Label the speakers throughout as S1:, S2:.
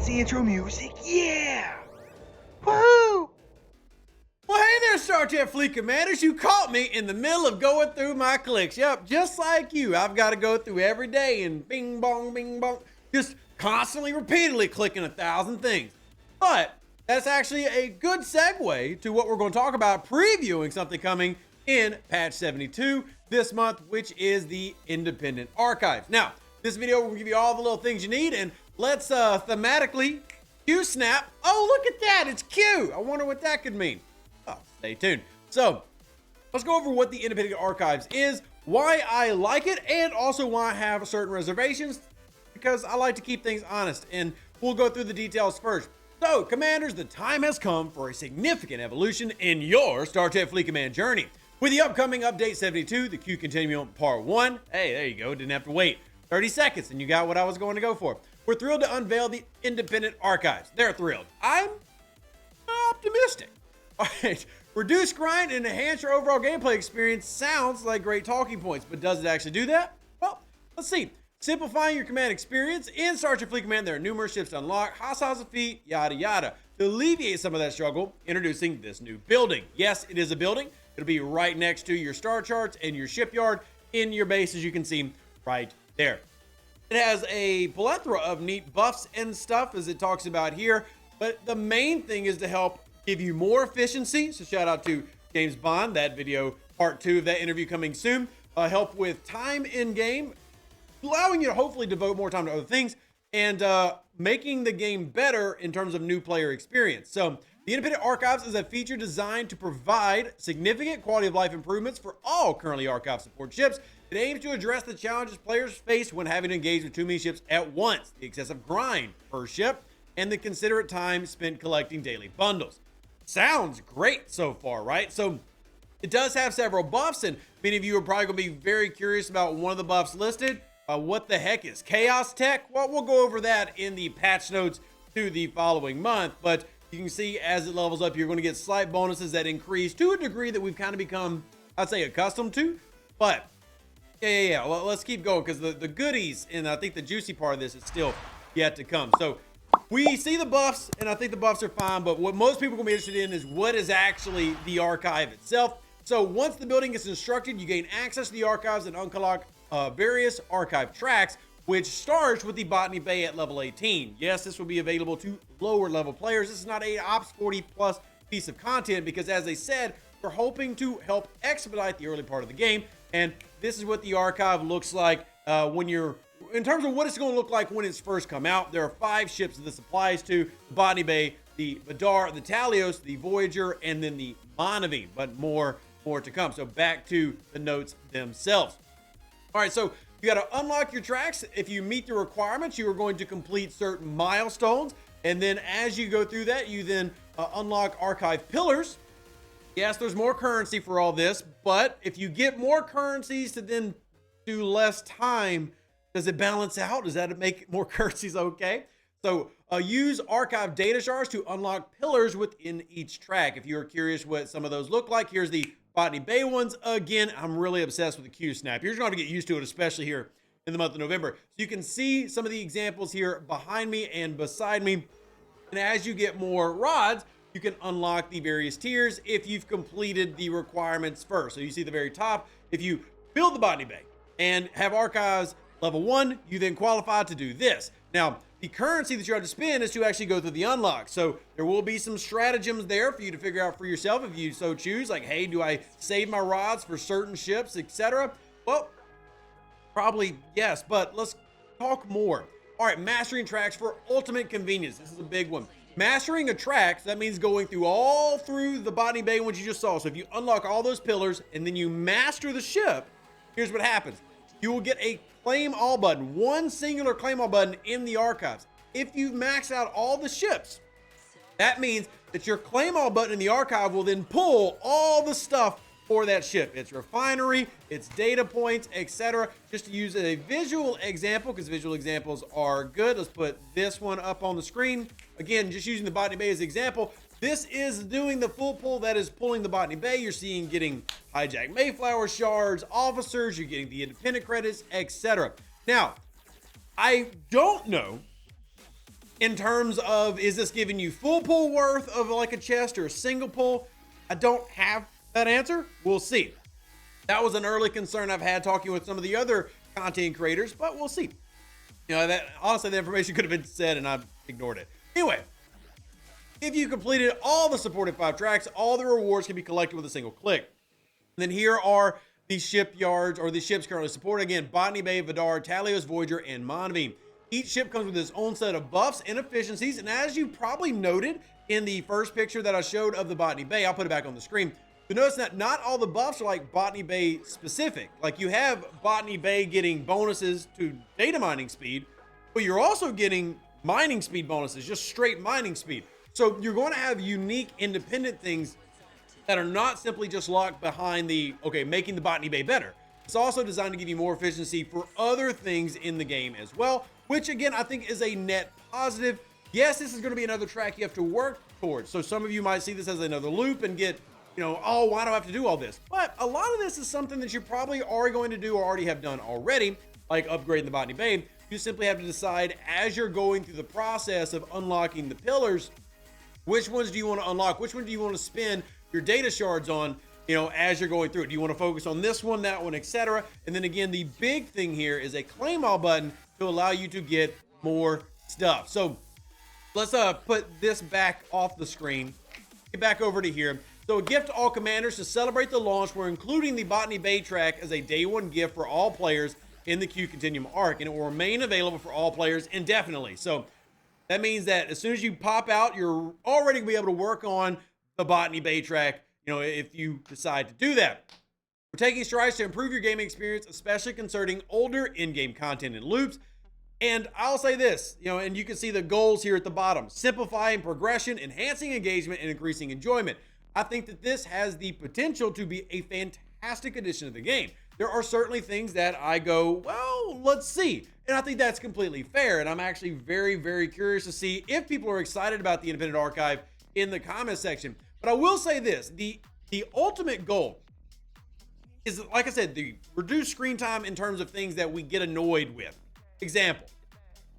S1: fancy intro music. Yeah! Woohoo!
S2: Well, hey there, StarTech Fleet Commanders. You caught me in the middle of going through my clicks. Yep, just like you, I've got to go through every day and bing bong, just constantly, repeatedly clicking 1,000 things. But that's actually a good segue to what we're going to talk about, previewing something coming in patch 72 this month, which is the Independent Archives. Now, this video will give you all the little things you need, and let's thematically Q snap. Oh, look at that, it's Q. I wonder what that could mean. Oh, stay tuned. So let's go over what the Independent Archives is, why I like it, and also why I have certain reservations, because I like to keep things honest, and we'll go through the details first. So, Commanders, the time has come for a significant evolution in your StarTech Fleet Command journey. With the upcoming Update 72, the Q Continuum Part 1, hey, there you go, didn't have to wait 30 seconds, and you got what I was going to go for. We're thrilled to unveil the Independent Archives. They're thrilled. I'm optimistic. All right, reduce grind and enhance your overall gameplay experience sounds like great talking points, but does it actually do that? Well, let's see. Simplifying your command experience. In StarTech Fleet Command, there are numerous ships to unlock, hostiles to defeat, yada yada. To alleviate some of that struggle, introducing this new building. Yes, it is a building. It'll be right next to your star charts and your shipyard in your base, as you can see right there. It has a plethora of neat buffs and stuff, as it talks about here, but the main thing is to help give you more efficiency. So shout out to James Bond, that video, part 2 of that interview coming soon. Help with time in game, allowing you to hopefully devote more time to other things, and making the game better in terms of new player experience. So the Independent Archives is a feature designed to provide significant quality of life improvements for all currently archive support ships. It aims to address the challenges players face when having to engage with too many ships at once, the excessive grind per ship, and the considerate time spent collecting daily bundles. Sounds great so far, right? So it does have several buffs, and many of you are probably going to be very curious about one of the buffs listed. What the heck is Chaos Tech? Well, we'll go over that in the patch notes to the following month, but you can see as it levels up, you're going to get slight bonuses that increase to a degree that we've kind of become, I'd say, accustomed to. But yeah. Well, let's keep going, because the goodies, and I think the juicy part of this is still yet to come. So we see the buffs, and I think the buffs are fine, but what most people are going to be interested in is what is actually the archive itself. So once the building is constructed, you gain access to the archives and unlock various archive tracks, which starts with the Botany Bay at level 18. Yes, this will be available to lower level players. This is not a Ops 40 plus piece of content, because as I said, we're hoping to help expedite the early part of the game. And this is what the archive looks like when you're, in terms of what it's going to look like when it's first come out. There are 5 ships that this applies to: the Botany Bay, the Vidar, the Talios, the Voyager, and then the Monavine, but more to come. So back to the notes themselves. All right, so you got to unlock your tracks. If you meet the requirements, you are going to complete certain milestones. And then as you go through that, you then unlock archive pillars. Yes, there's more currency for all this, but if you get more currencies to then do less time, does it balance out? Does that make more currencies okay? So use archive data shards to unlock pillars within each track. If you're curious what some of those look like, here's the Botany Bay ones. Again, I'm really obsessed with the Q snap. You're just going to have to get used to it, especially here in the month of November. So you can see some of the examples here behind me and beside me. And as you get more rods, you can unlock the various tiers if you've completed the requirements first. So you see the very top, if you build the Botany Bay and have archives level 1, you then qualify to do this. Now, the currency that you have to spend is to actually go through the unlock. So there will be some stratagems there for you to figure out for yourself if you so choose. Like, hey, do I save my rods for certain ships, etc.? Well, probably yes, but let's talk more. All right, mastering tracks for ultimate convenience. This is a big one. Mastering a track, so that means going through all through the Botany Bay ones you just saw. So if you unlock all those pillars and then you master the ship, here's what happens. You will get a claim all button, one singular claim all button in the archives. If you've maxed out all the ships, that means that your claim all button in the archive will then pull all the stuff for that ship. Its refinery, its data points, etc. Just to use a visual example, because visual examples are good. Let's put this one up on the screen. Again, just using the Botany Bay as an example. This is doing the full pull that is pulling the Botany Bay. You're seeing getting hijacked Mayflower shards, officers, you're getting the independent credits, etc. Now, I don't know In terms of, is this giving you full pull worth of like a chest or a single pull? I don't have that answer. We'll see. That was an early concern I've had talking with some of the other content creators, but we'll see. You know, that honestly, the information could have been said and I've ignored it. Anyway, if you completed all the supported 5 tracks, all the rewards can be collected with a single click. And then here are the shipyards, or the ships currently supported. Again, Botany Bay, Vidar, Talios, Voyager, and Monavine. Each ship comes with its own set of buffs and efficiencies. And as you probably noted in the first picture that I showed of the Botany Bay, I'll put it back on the screen. But notice that not all the buffs are like Botany Bay specific. Like you have Botany Bay getting bonuses to data mining speed, but you're also getting mining speed bonuses, just straight mining speed. So you're going to have unique independent things that are not simply just locked behind the, okay, making the Botany Bay better. It's also designed to give you more efficiency for other things in the game as well, which again, I think is a net positive. Yes, this is going to be another track you have to work towards. So some of you might see this as another loop and get, you know, oh, why do I have to do all this? But a lot of this is something that you probably are going to do or already have done already, like upgrading the Botany Bay. You simply have to decide as you're going through the process of unlocking the pillars, which ones do you want to unlock? Which one do you want to spend your data shards on, you know, as you're going through it? Do you want to focus on this one, that one, etc.? And then again, the big thing here is a claim all button to allow you to get more stuff. So let's put this back off the screen, get back over to here. So a gift to all commanders to celebrate the launch. We're including the Botany Bay track as a day one gift for all players in the Q Continuum arc, and it will remain available for all players indefinitely. So that means that as soon as you pop out, you're already gonna be able to work on the Botany Bay track, you know, if you decide to do that. We're taking strides to improve your gaming experience, especially concerning older in-game content and loops. And I'll say this, you know, and you can see the goals here at the bottom: simplifying progression, enhancing engagement, and increasing enjoyment. I think that this has the potential to be a fantastic addition to the game. There are certainly things that I go, well, let's see. And I think that's completely fair. And I'm actually very, very curious to see if people are excited about the Independent Archive in the comments section. But I will say this, the ultimate goal is, like I said, the reduced screen time in terms of things that we get annoyed with. Example,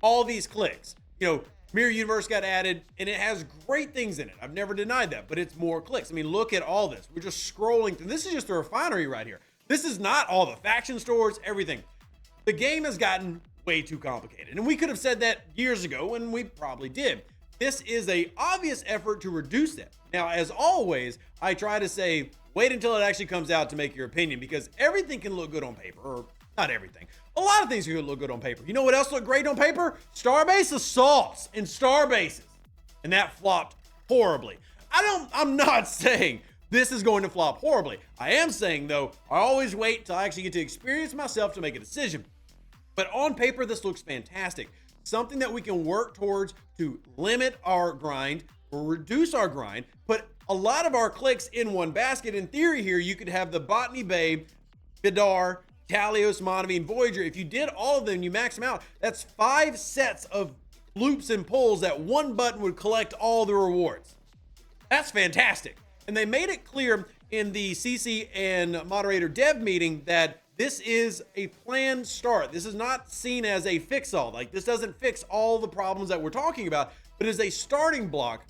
S2: all these clicks. You know, Mirror Universe got added, and it has great things in it. I've never denied that, but it's more clicks. I mean, look at all this. We're just scrolling through. This is just the refinery right here. This is not all the faction stores, everything. The game has gotten way too complicated, and we could have said that years ago, and we probably did. This is an obvious effort to reduce that. Now, as always, I try to say, wait until it actually comes out to make your opinion, because everything can look good on paper, or not everything. A lot of things can look good on paper. You know what else looked great on paper? Starbase assaults and Starbases. And that flopped horribly. I'm not saying this is going to flop horribly. I am saying, though, I always wait till I actually get to experience myself to make a decision. But on paper, this looks fantastic. Something that we can work towards to limit our grind or reduce our grind, put a lot of our clicks in one basket. In theory here, you could have the Botany Bay, Vidar, Talios, Monavine, Voyager. If you did all of them, you max them out, that's 5 sets of loops and pulls that one button would collect all the rewards. That's fantastic. And they made it clear in the CC and moderator dev meeting that this is a planned start. This is not seen as a fix-all. Like, this doesn't fix all the problems that we're talking about, but is a starting block.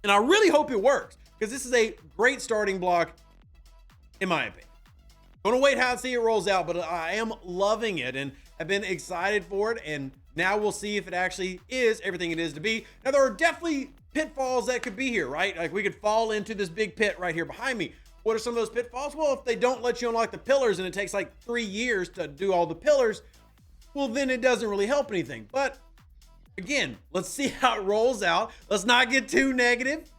S2: And I really hope it works, because this is a great starting block, in my opinion. Gonna wait how to see it rolls out, but I am loving it and have been excited for it. And now we'll see if it actually is everything it is to be. Now, there are definitely pitfalls that could be here, right? Like, we could fall into this big pit right here behind me. What are some of those pitfalls? Well, if they don't let you unlock the pillars and it takes like 3 years to do all the pillars, well, then it doesn't really help anything. But again, let's see how it rolls out. Let's not get too negative.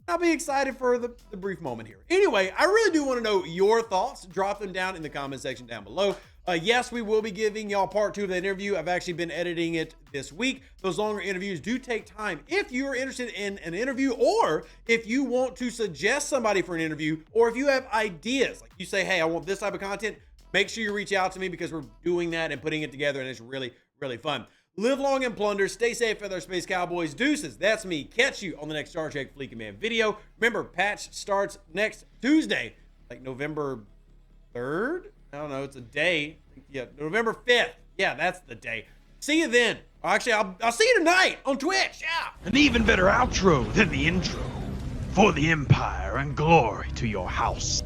S2: I'll be excited for the brief moment here. Anyway, I really do want to know your thoughts. Drop them down in the comment section down below. Yes, we will be giving y'all part 2 of that interview. I've actually been editing it this week. Those longer interviews do take time. If you're interested in an interview, or if you want to suggest somebody for an interview, or if you have ideas, like you say, hey, I want this type of content, make sure you reach out to me, because we're doing that and putting it together, and it's really, really fun. Live long and plunder. Stay safe, Feather Space Cowboys. Deuces. That's me. Catch you on the next Star Trek Fleet Command video. Remember, patch starts next Tuesday, like November 3rd? I don't know. It's a day. Yeah, November 5th. Yeah, that's the day. See you then. Actually, I'll see you tonight on Twitch. Yeah.
S1: An even better outro than the intro. For the Empire and glory to your house.